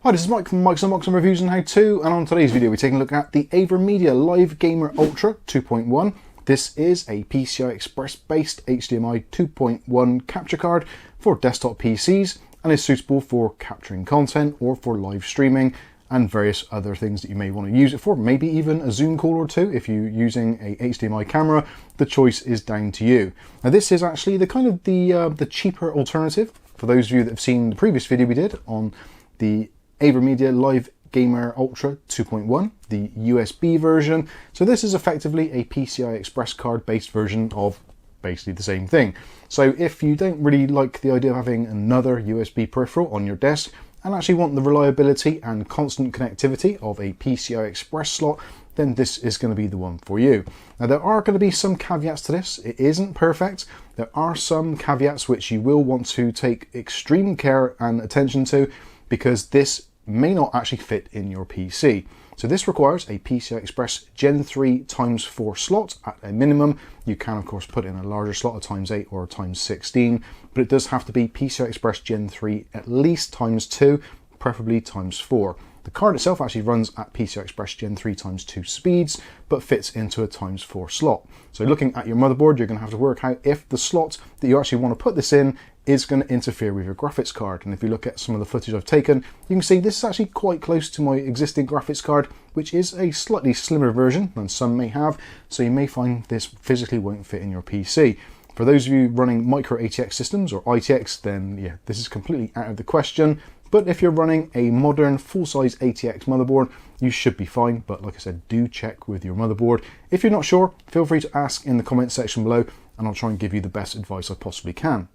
Hi, this is Mike from Mike's Unboxing Reviews and How To, and on today's video we're taking a look at the Avermedia LIVE Gamer Ultra 2.1. This is a PCI Express based HDMI 2.1 capture card for desktop PCs and is suitable for capturing content or for live streaming and various other things that you may want to use it for, maybe even a Zoom call or two. If you're using a HDMI camera, the choice is down to you. Now this is actually the kind of the cheaper alternative for those of you that have seen the previous video we did on the Avermedia LIVE Gamer Ultra 2.1, the USB version. So this is effectively a PCI Express card based version of basically the same thing. So if you don't really like the idea of having another USB peripheral on your desk and actually want the reliability and constant connectivity of a PCI Express slot, then this is going to be the one for you. Now there are going to be some caveats to this. It isn't perfect. There are some caveats which you will want to take extreme care and attention to, because this may not actually fit in your PC. So this requires a PCI Express Gen 3 x4 slot at a minimum. You can of course put in a larger slot, a x8 or a x16, but it does have to be PCI Express Gen 3 at least x2, preferably x4. The card itself actually runs at PCI Express Gen 3 x2 speeds, but fits into a x4 slot. So looking at your motherboard, you're going to have to work out if the slot that you actually want to put this in is going to interfere with your graphics card. And if you look at some of the footage I've taken, you can see this is actually quite close to my existing graphics card, which is a slightly slimmer version than some may have. So you may find this physically won't fit in your PC. For those of you running micro ATX systems or ITX, then yeah, this is completely out of the question. But if you're running a modern full-size ATX motherboard, you should be fine. But like I said, do check with your motherboard. If you're not sure, feel free to ask in the comment section below, and I'll try and give you the best advice I possibly can.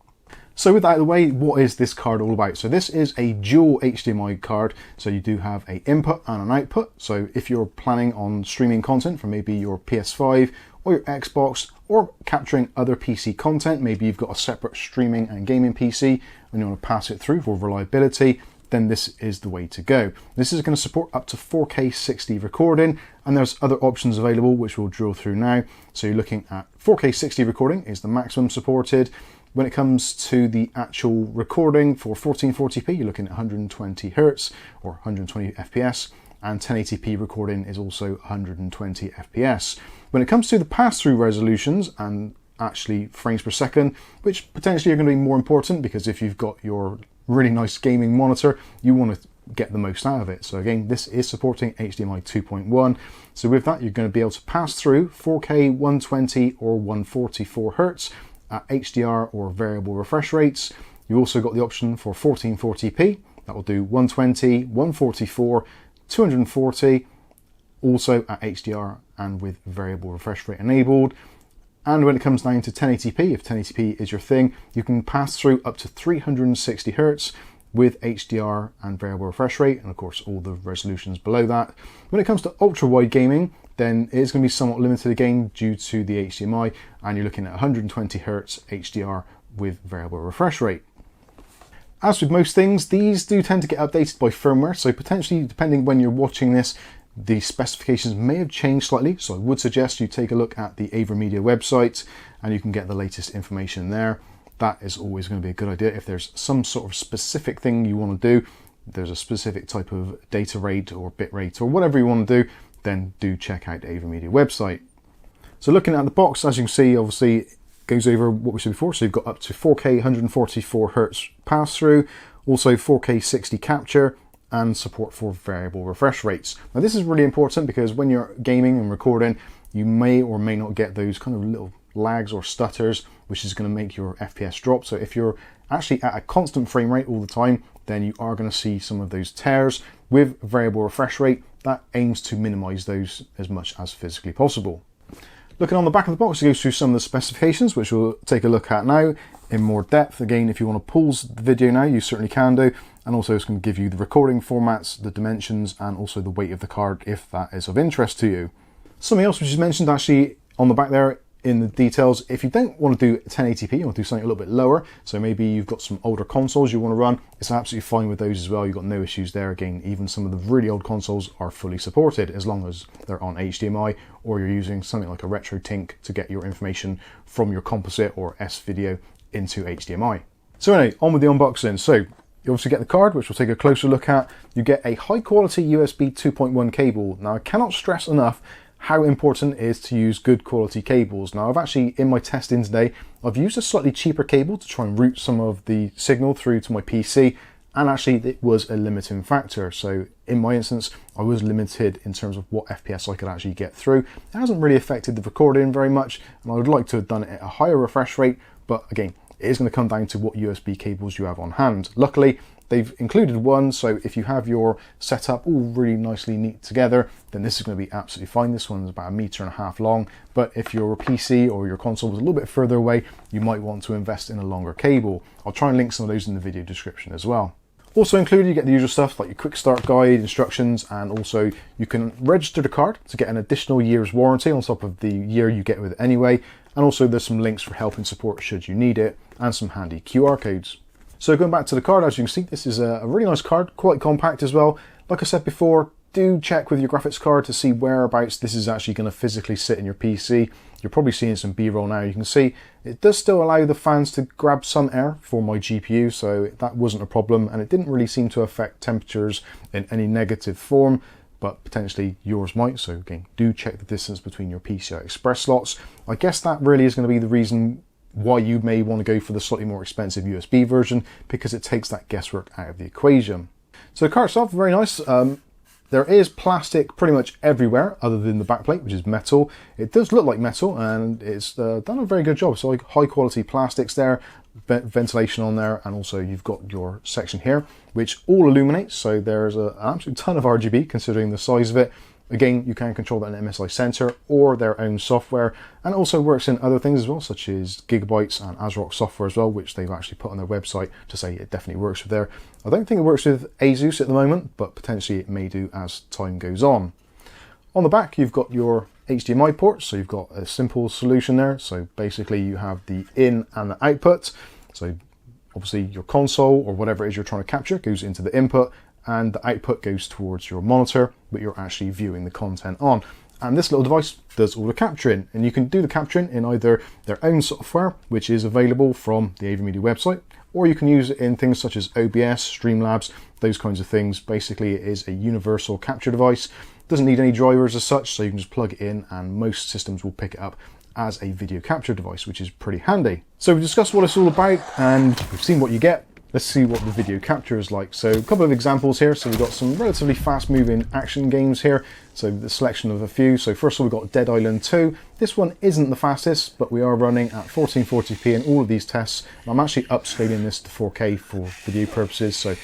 So with that out of the way, what is this card all about? So this is a dual HDMI card. So you do have an input and an output. So if you're planning on streaming content from maybe your PS5 or your Xbox, or capturing other PC content, maybe you've got a separate streaming and gaming PC and you want to pass it through for reliability, then this is the way to go. This is going to support up to 4K 60 recording, and there's other options available which we'll drill through now. So you're looking at 4K 60 recording is the maximum supported. When it comes to the actual recording for 1440p, you're looking at 120 Hz or 120 FPS, and 1080p recording is also 120 FPS. When it comes to the pass-through resolutions and actually frames per second, which potentially are going to be more important, because if you've got your really nice gaming monitor, you want to get the most out of it. So again, this is supporting HDMI 2.1. So with that, you're going to be able to pass through 4K 120 or 144 Hz at HDR or variable refresh rates. You also got the option for 1440p. That will do 120, 144, 240, also at HDR and with variable refresh rate enabled. And when it comes down to 1080p, if 1080p is your thing, you can pass through up to 360 Hz with HDR and variable refresh rate, and of course all the resolutions below that. When it comes to ultra wide gaming, then it is going to be somewhat limited again due to the HDMI, and you're looking at 120 Hz HDR with variable refresh rate. As with most things, these do tend to get updated by firmware, so potentially depending when you're watching this, the specifications may have changed slightly. So I would suggest you take a look at the Avermedia website and you can get the latest information there. That is always going to be a good idea. If there's some sort of specific thing you want to do, there's a specific type of data rate or bit rate or whatever you want to do, then do check out the Avermedia website. So looking at the box, as you can see, obviously it goes over what we said before. So you've got up to 4K 144 Hz pass through, also 4K 60 capture, and support for variable refresh rates. Now this is really important because when you're gaming and recording, you may or may not get those kind of little lags or stutters, which is going to make your FPS drop. So if you're actually at a constant frame rate all the time, then you are going to see some of those tears. With variable refresh rate, that aims to minimize those as much as physically possible. Looking on the back of the box, it goes through some of the specifications, which we'll take a look at now in more depth. Again, if you want to pause the video now, you certainly can do. And also it's going to give you the recording formats, the dimensions, and also the weight of the card if that is of interest to you. Something else which is mentioned actually on the back there in the details, if you don't want to do 1080p, you want to do something a little bit lower, so maybe you've got some older consoles you want to run, it's absolutely fine with those as well. You've got no issues there. Again, even some of the really old consoles are fully supported as long as they're on HDMI, or you're using something like a RetroTink to get your information from your composite or S video into HDMI. So anyway, on with the unboxing. So You obviously get the card, which we'll take a closer look at. You get a high quality USB 2.1 cable. Now I cannot stress enough how important it is to use good quality cables. Now I've actually, in my testing today, I've used a slightly cheaper cable to try and route some of the signal through to my PC, and actually it was a limiting factor. So in my instance, I was limited in terms of what FPS I could actually get through. It hasn't really affected the recording very much, and I would like to have done it at a higher refresh rate, but again, it is going to come down to what USB cables you have on hand. Luckily, they've included one, so if you have your setup all really nicely neat together, then this is going to be absolutely fine. This one's about 1.5 meters long, but if your PC or your console was a little bit further away, you might want to invest in a longer cable. I'll try and link some of those in the video description as well. Also included, you get the usual stuff like your quick start guide, instructions, and also you can register the card to get an additional year's warranty on top of the year you get with it anyway. And also there's some links for help and support should you need it, and some handy QR codes. So going back to the card, as you can see, this is a really nice card, quite compact as well. Like I said before, do check with your graphics card to see whereabouts this is actually going to physically sit in your PC. You're probably seeing some B-roll now. You can see it does still allow the fans to grab some air for my GPU, so that wasn't a problem, and it didn't really seem to affect temperatures in any negative form, but potentially yours might. So again, do check the distance between your PCI Express slots. I guess that really is going to be the reason why you may want to go for the slightly more expensive USB version, because it takes that guesswork out of the equation. So the card itself, very nice. There is plastic pretty much everywhere other than the backplate, which is metal. It does look like metal, and it's done a very good job. So like high quality plastics there, ventilation on there, and also you've got your section here, which all illuminates. So there's an absolute ton of RGB considering the size of it. Again, you can control that in MSI Center or their own software, and it also works in other things as well, such as Gigabytes and ASRock software as well, which they've actually put on their website to say it definitely works with there. I don't think it works with ASUS at the moment, but potentially it may do as time goes on. On the back, you've got your HDMI ports, so you've got a simple solution there. So basically you have the in and the output. So obviously your console or whatever it is you're trying to capture goes into the input, and the output goes towards your monitor, but you're actually viewing the content on. And this little device does all the capturing, and you can do the capturing in either their own software, which is available from the Avermedia website, or you can use it in things such as OBS, Streamlabs, those kinds of things. Basically, it is a universal capture device. Doesn't need any drivers as such, so you can just plug it in and most systems will pick it up as a video capture device, which is pretty handy. So we've discussed what it's all about and we've seen what you get. Let's see what the video capture is like. So a couple of examples here. So we've got some relatively fast moving action games here. So the selection of a few. So first of all, we've got Dead Island 2. This one isn't the fastest, but we are running at 1440p in all of these tests. And I'm actually upscaling this to 4K for video purposes. So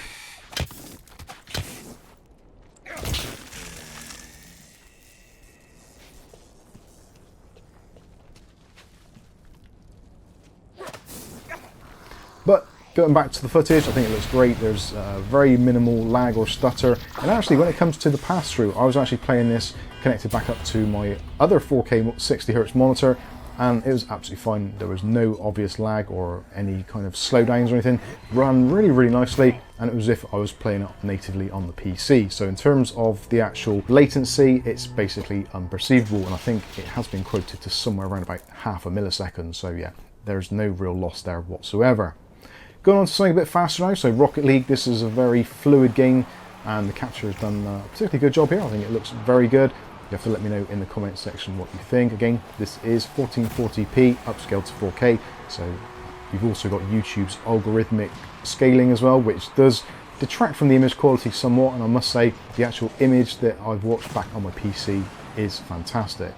but going back to the footage, I think it looks great. There's very minimal lag or stutter. And actually, when it comes to the pass-through, I was actually playing this connected back up to my other 4K 60Hz monitor, and it was absolutely fine. There was no obvious lag or any kind of slowdowns or anything. Ran really, really nicely, and it was as if I was playing it natively on the PC. So in terms of the actual latency, it's basically unperceivable, and I think it has been quoted to somewhere around about half a millisecond. So yeah, there's no real loss there whatsoever. Going on to something a bit faster now, so Rocket League. This is a very fluid game, and the capture has done a particularly good job here. I think it looks very good. You have to let me know in the comment section what you think. Again, this is 1440p, upscaled to 4K, so you've also got YouTube's algorithmic scaling as well, which does detract from the image quality somewhat, and I must say the actual image that I've watched back on my PC is fantastic.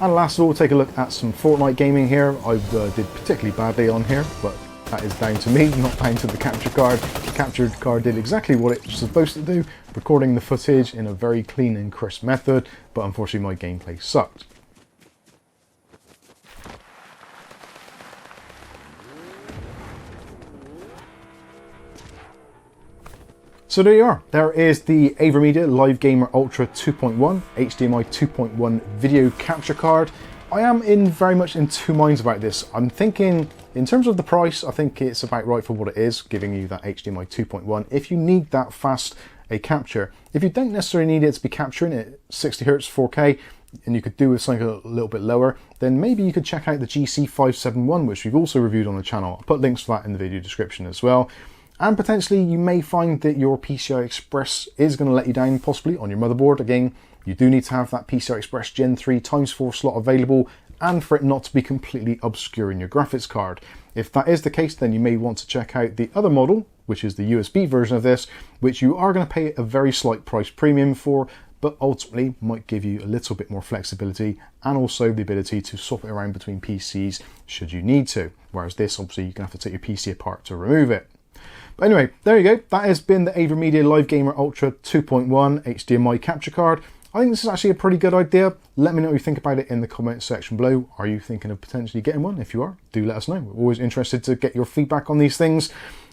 And last of all, we'll take a look at some Fortnite gaming here. I did particularly badly on here, but that is down to me, not down to the capture card. The capture card did exactly what it's supposed to do, recording the footage in a very clean and crisp method, but unfortunately my gameplay sucked. So there you are. There is the Avermedia LIVE Gamer Ultra 2.1 HDMI 2.1 video capture card. I am very much in two minds about this. I'm thinking, in terms of the price, I think it's about right for what it is, giving you that HDMI 2.1. If you need that fast a capture, if you don't necessarily need it to be capturing at 60Hz 4K, and you could do with something a little bit lower, then maybe you could check out the GC571, which we've also reviewed on the channel. I'll put links for that in the video description as well. And potentially you may find that your PCI Express is going to let you down possibly on your motherboard. Again, you do need to have that PCI Express Gen 3 x4 slot available, and for it not to be completely obscuring your graphics card. If that is the case, then you may want to check out the other model, which is the USB version of this, which you are going to pay a very slight price premium for, but ultimately might give you a little bit more flexibility and also the ability to swap it around between PCs should you need to. Whereas this, obviously, you're going to have to take your PC apart to remove it. But anyway, there you go. That has been the Avermedia LIVE Gamer Ultra 2.1 HDMI capture card. I think this is actually a pretty good idea. Let me know what you think about it in the comments section below. Are you thinking of potentially getting one? If you are, do let us know. We're always interested to get your feedback on these things.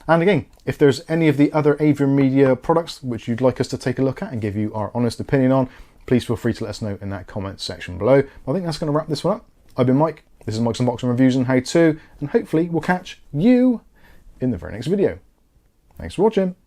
And again, if there's any of the other Avermedia products which you'd like us to take a look at and give you our honest opinion on, please feel free to let us know in that comments section below. I think that's going to wrap this one up. I've been Mike. This is Mike's Unboxing Reviews and How To, and hopefully we'll catch you in the very next video. Thanks for watching.